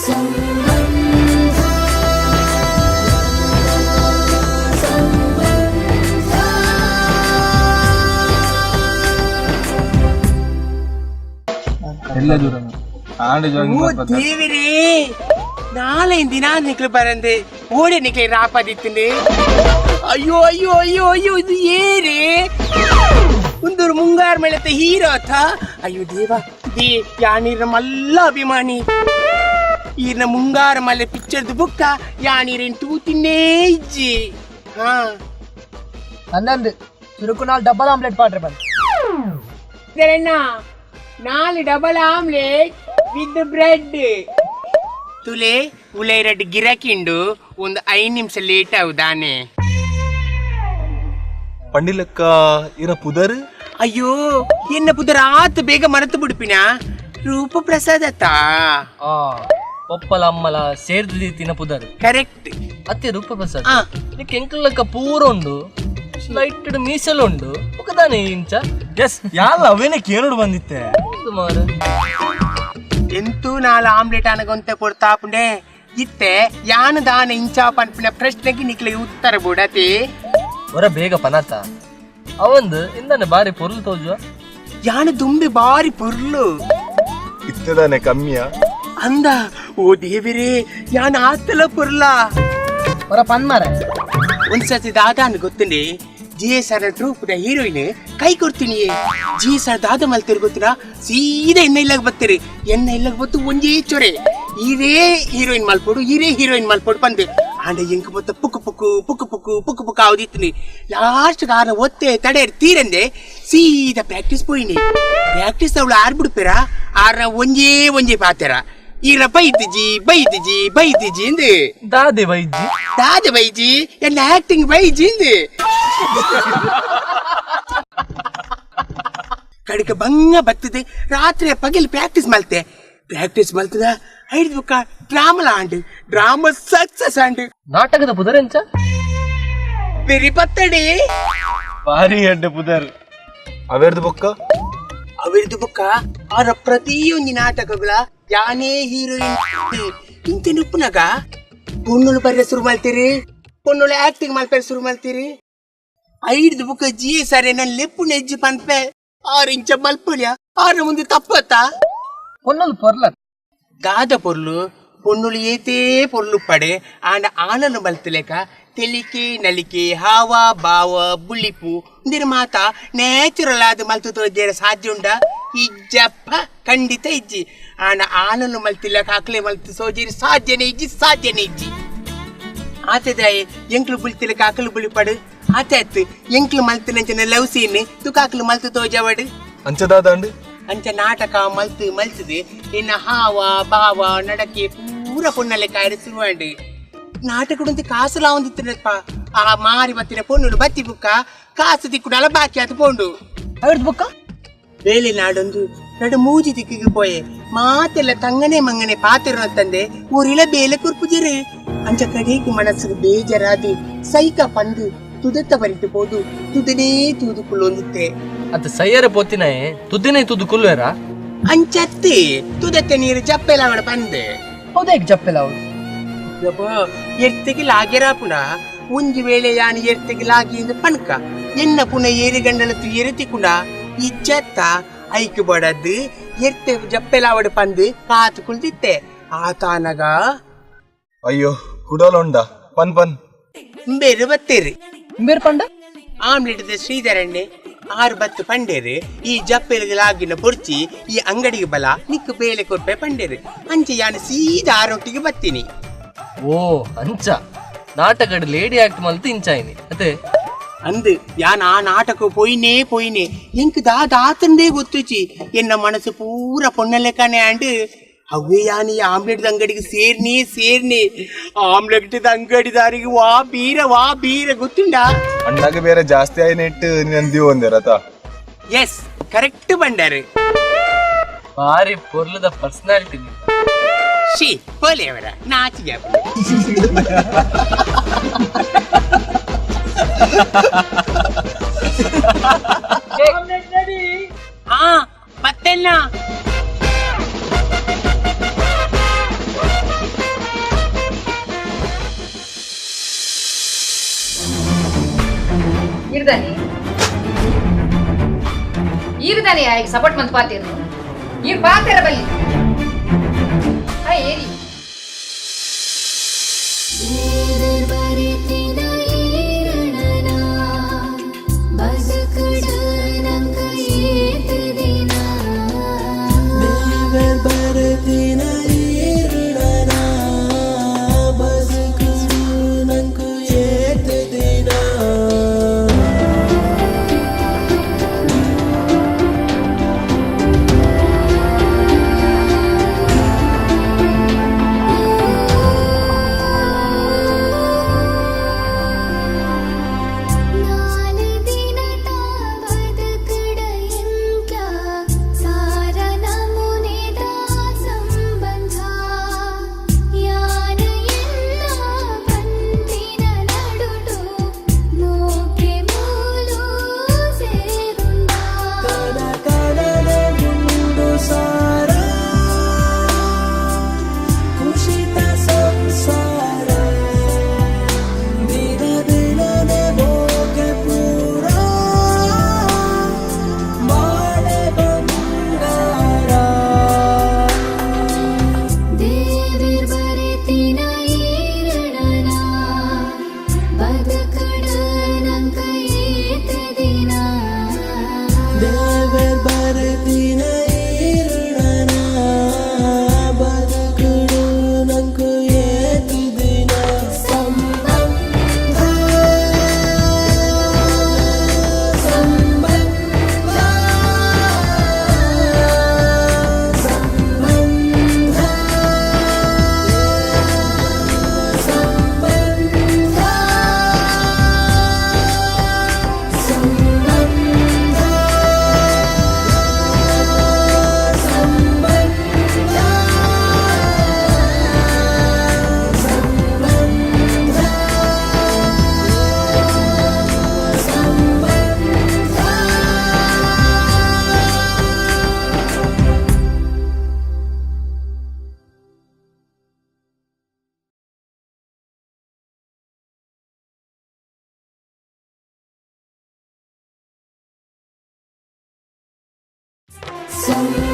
ದೇವರೇ ನಾಳೆ ದಿನ ನಿಕ್ಲು ಬರಂದೆ ಓಡೆ ನಿಕ್ಲೆ ರಾಪದಿತ್ತಂಡೆ ಅಯ್ಯೋ ಅಯ್ಯೋ ಅಯ್ಯೋ ಅಯ್ಯೋ ಇದು ಏರೇ ಒಂದೂರು ಮುಂಗಾರು ಮೇಳത്തെ ಹೀರೋ ಅಥ ಅಯ್ಯೋ ದೇವ ದೇ ಯಾನೀರ ಮಲ್ಲ ಅಭಿಮಾನಿ ಈರ್ನ ಮುಂಗಾರು ಮಲೆ ಪಿಕ್ಚರ್ದು ಬುಕ್ಕ ಯಾನೀರೇನ್ ತೂತಿನ್ನೇ ಇಜ್ಜಿ ಹಾ ಅನ್ನಂದು ಸುರುಕು 4 ಡಬಲ್ ಆಮ್ಲೆಟ್ ಪಾಡ್ರೆ ಬಂದು ಇದರಣ್ಣ 4 ಡಬಲ್ ಆಮ್ಲೆಟ್ ವಿತ್ ಬ್ರೆಡ್ ತುಲೆ ಉಲೈರಡ್ ಗಿರಾಕಿಂಡು ಒಂದು 5 ನಿಮಿಷ ಲೇಟ್ ಆಗುದಾನೆ ಪಂಡಿಲಕ್ಕ ಇರ ಪುದರ್ ಅಯ್ಯೋ ಎನ್ನ ಪುದರ್ ಆತ ಬೇಗ ಮರೆತು ಬಿಡ್ಪಿನ ರೂಪ ಪ್ರಸಾದತ್ತ ಒಪ್ಪಲ ಅಮ್ಮಲ ಸೇರ್ದು ತಿನ್ನ ಪುದರ್ ಕರೆಕ್ಟ್ ಅತ್ತೆ ರೂಪ ಪ್ರಸಾದ್ ನಿಕ್ಕೆ ಎಂಕಲಕ್ಕ ಪೂರ ಉಂಡು ಲೈಟ್ ಮೀಸಲು ఒకదాని ಇಂಚ ಎಸ್ ಯಾಲ ಅವೇನೆ ಕೇಳೋಡು ಬಂದಿತ್ತೆ ಮಾರ ಎಂತೂ 4 ಆಮ್ಲೆಟ್ ಅನಗೊಂತೆ ಕೊಡ್ತಾಪುಂಡೆ ಇತ್ತೆ ಯಾನು ದಾನ ಇಂಚ ಪನ್ಪಿನ ಪ್ರಶ್ನೆಗೆ ನಿಕ್ಲೆ ಉತ್ತರ ಬುಡತಿ ಹೊರ ಬೇಗ ಪನತ ಅವಂದು ಇಂದನೆ ಬಾರಿ ಪೊರ್ಲು ತೋಜುವ ಯಾನು ದುಂಬಿ ಬಾರಿ ಪೊರ್ಲು ಇತ್ತದಾನೆ ಕಮ್ಮಿಯ ಅಂದ ಓ ದೇವಿರೇ ಯಾನು ಆತಲ ಪೊರ್ಲ ಹೊರ ಪನ್ಮಾರ ಒಂದ್ಸತಿ ದಾದಾನು ಗೊತ್ತಂಡೆ GSR ಟ್ರೂಪ್ದ ಹೀರೋಯಿನ್ ಕೈ ಕೊಡ್ತೀನಿ GSR ದಾದ ಮಲ್ತಿರ್ ಗೊತ್ತಿನ ಸೀದಾ ಎಣ್ಣೆ ಇಲ್ಲಾಗ ಬರ್ತೀರಿ ಎಣ್ಣೆ ಇಲ್ಲಾಗ ಬತ್ತು ಒಂಜೇ ಚೊರೆ ಈರೇ ಹೀರೋಯಿನ್ ಮಲ್ಪೋಡು ಬಂದೆ ಆಂಡ ಎಂಕ ಬತ್ತ ಪುಕ್ಕು ಪುಕ್ಕು ಪುಕ್ಕು ಪುಕ್ಕು ಪುಕ್ಕು ಪುಕ್ಕು ಆವುದಿತ್ತೀನಿ ಲಾಸ್ಟ್ ಆರ ಒತ್ತೆ ತಡೆ ತೀರಂದೆ ಸೀದಾ ಪ್ರಾಕ್ಟೀಸ್ ಪೋಯಿನಿ ಪ್ರಾಕ್ಟೀಸ್ ಅವಳು ಆರ್ಬಿಡ್ಪೇರ ಆರ ಒಂಜೇ ಪಾತೆರ ಈಗ ಬೈದಿಜಿ ಎಂದು ದಾದೆ ಬೈಜಿ ಎಲ್ಲ ಆಕ್ಟಿಂಗ್ ಬೈಜಿ ಎಂದು ಕಡಿಕ ಬಂಗ ಬರ್ತದೆ ರಾತ್ರಿ ಪಗಲು ಪ್ರಾಕ್ಟೀಸ್ ಮಲ್ತದ ಐದು ಬುಕ್ಕ ಡ್ರಾಮಾ ಸಕ್ಸಸ್ ಆಂಡ್ ನಾಟಕದ ಪುದರ್ ಎಂಚ ಬೆರಿ ಪತ್ತಡಿ ಭಾರಿ ಅಡ್ಡ ಪುದರ್ ಅವೆರ್ದು ಬುಕ್ಕ ಅವರ ಪ್ರತಿಯೊಂದು ನಾಟಕಗಳ ಯಾನೇ ಹೀರೋಯಿನ್ ಇಂತ ಉಪ್ಪುನಾಗ ಪೊಣ್ಣುಳು ಬರ್ರೆ ಶುರು ಮಾಡ್ತೀರಿ ಪೊಣ್ಣುಳು ಆಕ್ಟಿಂಗ್ ಮಾಡ್ತಾರೆ ಶುರು ಮಾಡ್ತೀರಿ 5 ಬುಕ್ಕ GSR ನನ್ನ ಲೆಪ್ಪು ನೆಜ್ಜಿ ಪನ್ಪೆ 6 ಇಂಚ ಮಲ್ಪುಳ್ಯ 6 ಮುಂದೆ ತಪ್ಪತ್ತಾ ಪೊಣ್ಣುಳು ಪೊರ್ಲ ದಾದ ಪೊಣ್ಣುಳು ಏತೇ ಪೊರ್ಲು ಪಡೆ ಆಂಡ ಆನಲು ಮಲ್ತಲೇಕ ತೆಲಿಕೆ ನಲಿಕೆ ಹಾವ ಬಾವ ಬುಳ್ಳಿಪು ಇಂದಿನ ಮಾತ ನ್ಯಾಚುರಲ್ ಆದ ಮಲ್ತು ತೋಜೇರ ಸಾಧ್ಯ ಉಂಡ ಇಜ್ಜಪ್ಪ ಖಂಡಿತ ಇಜ್ಜಿ ಆಂಡ ಆನಲು ಮಲ್ತಿಲ್ಲ ಕಾಕ್ಲೆ ಮಲ್ತು ಸೋಜೇರಿ ಸಾಧ್ಯನೇ ಇಜ್ಜಿ ಆತದಾಯ ಎಂಕ್ಲು ಬುಳ್ತಿಲ್ಲ ಕಾಕಲು ಬುಳಿ ಪಡು ಆತ ಎಂಕ್ಲು ಮಲ್ತಿನ ಲವ್ ಸೀನ್ ತು ಕಾಕಲು ಮಲ್ತು ತೋಜವಡು ಅಂಚದಾದಂಡು ಅಂಚ ನಾಟಕ ಮಲ್ತದೆ ಇನ್ನ ಹಾವ ಬಾವ ನಡಕೆ ಪೂರ ಪೊಣ್ಣಲೆ ಕಾಯ್ದು ಶುರುವಾಂಡು ನಾಟಕಡುಂತೆ ಕಾಸು ಲಾವಂದಿತ್ತಿರಪ್ಪ ಆ ಮಾರಿ ಬತ್ತಿನ ಪೊಣ್ಣುಡು ಬತ್ತಿ ಬುಕ್ಕ ಕಾಸು ದಿಕ್ಕುಡಲ ಬಾಕಿ ಆತು ಪೋಂಡು ಅವಿರ್ದು ಬುಕ್ಕ ಬೇಲಿ ನಾಡೊಂದು ನಡು ಮೂಜಿ ದಿಕ್ಕಿಗೆ ಪೋಯೆ ಮಾತೆಲ್ಲ ತಂಗನೆ ಮಂಗನೆ ಪಾತಿರೋ ತಂದೆ ಊರಿಲ ಬೇಲೆ ಕುರ್ಪುಜಿರು ಅಂಚ ಕಡೆಗೆ ಮನಸ್ಸು ಬೇಜಾರಾದು ಸೈಕ ಪಂದು ತುದತ್ತ ಬರಿತು ಪೋದು ತುದನೇ ತೂದುಕೊಳ್ಳೊಂದಿತ್ತೆ ಅದು ಸೈಯರ ಪೋತಿನೇ ತುದಿನೇ ತೂದುಕೊಳ್ಳುವರ ಅಂಚತ್ತಿ ತುದತ್ತೆ ನೀರು ಜಪ್ಪೆಲಾವಣ ಪಂದೆ ಹೌದೇಕ್ ಜಪ್ಪೆಲ ಅವರು ಎರ್ತೆಗಿಲಾಗ್ಯರ ಪುನ ಒಂಜಿ ವೇಳೆ ಯಾನು ಎರ್ತೆಗಿಲಾಗಿ ಪಣಕ ಎನ್ನ ಪುನ ಏರಿಗಂಡಲತ್ತು ಎರತಿಕುಂಡ ಇಜ್ಜತ್ತ ಐಕು ಬಡದ್ದು ಎರ್ತೆ ಜಪ್ಪೆಲಾವಡ ಪಂದು ಕಾತು ಕುಳ್ದಿತ್ತೆ ಆತಾನಗ ಅಯ್ಯೋ ಕುಡಲೊಂಡ ಪನ್ ಬೇರೆ ಬತ್ತೇರಿ ಬೇರೆ ಪಂಡ ಆಮ್ಲೆಟ್ ಶ್ರೀಧರಣ್ಣೆ 6 ಬತ್ತು ಪಂಡೇರು ಈ ಜಪ್ಪೆಲಾಗಿನ ಪೊರ್ಚಿ ಈ ಅಂಗಡಿಗೆ ಬಲ ನಿಕ್ಕು ಬೇಲೆ ಕೊರ್ಪೆ ಪಂಡೇರು ಅಂಚೆ ಯಾನು ಸೀದಾ ಆರೊಟ್ಟಿಗೆ ಬತ್ತೀನಿ ಓ ಅಂಚ ನಾಟಕ ಲೇಡಿ ಆಕ್ಟ್ ಮಲ್ತು ಇಂಚಾಯಿನಿ ಅದೇ ಅಂದು ಯಾನ್ ಆ ನಾಟಕ ಪೋಯಿನೇ ಎಂಕ್ ದಾತಂದೇ ಗೊತ್ತುಚಿ ಎನ್ನ ಮನಸ್ಸು ಪೂರ ಪೊಣ್ಣಲೆಕ್ಕನೆ ಆಂಡ್ ಅವೇ ಯಾನಿ ಆಮ್ಲೆಟ್ ಅಂಗಡಿಗೆ ಸೇರ್ನೆ ಆಮ್ಲೆಟ್ ಅಂಗಡಿದಾರಿಗೆ ವಾ ಬೀರ ಗೊತ್ತುಂಡ ಅಂಡಾಗ ಬೇರೆ ಜಾಸ್ತಿ ಆಯ್ನೆಟ್ಟು ನಂದಿ ಒಂದಿರತ ಎಸ್ ಕರೆಕ್ಟ್ ಬಂಡಾರೆ ಬಾರಿ ಪೊರ್ಲದ ಪರ್ಸನಾಲಿಟಿ ಶಿ ಪೋಲೆಯವರ ನಾಚಿಗೆ ಮತ್ತೆಲ್ಲ ಈರ್ದಾನೆ ಈಗ ಸಪೋರ್ಟ್ ಮಂತ್ ಪಾತಿರು ಈರ್ ಪಾತಿರ ಬಲ್ಲಿ ಏರಿ Some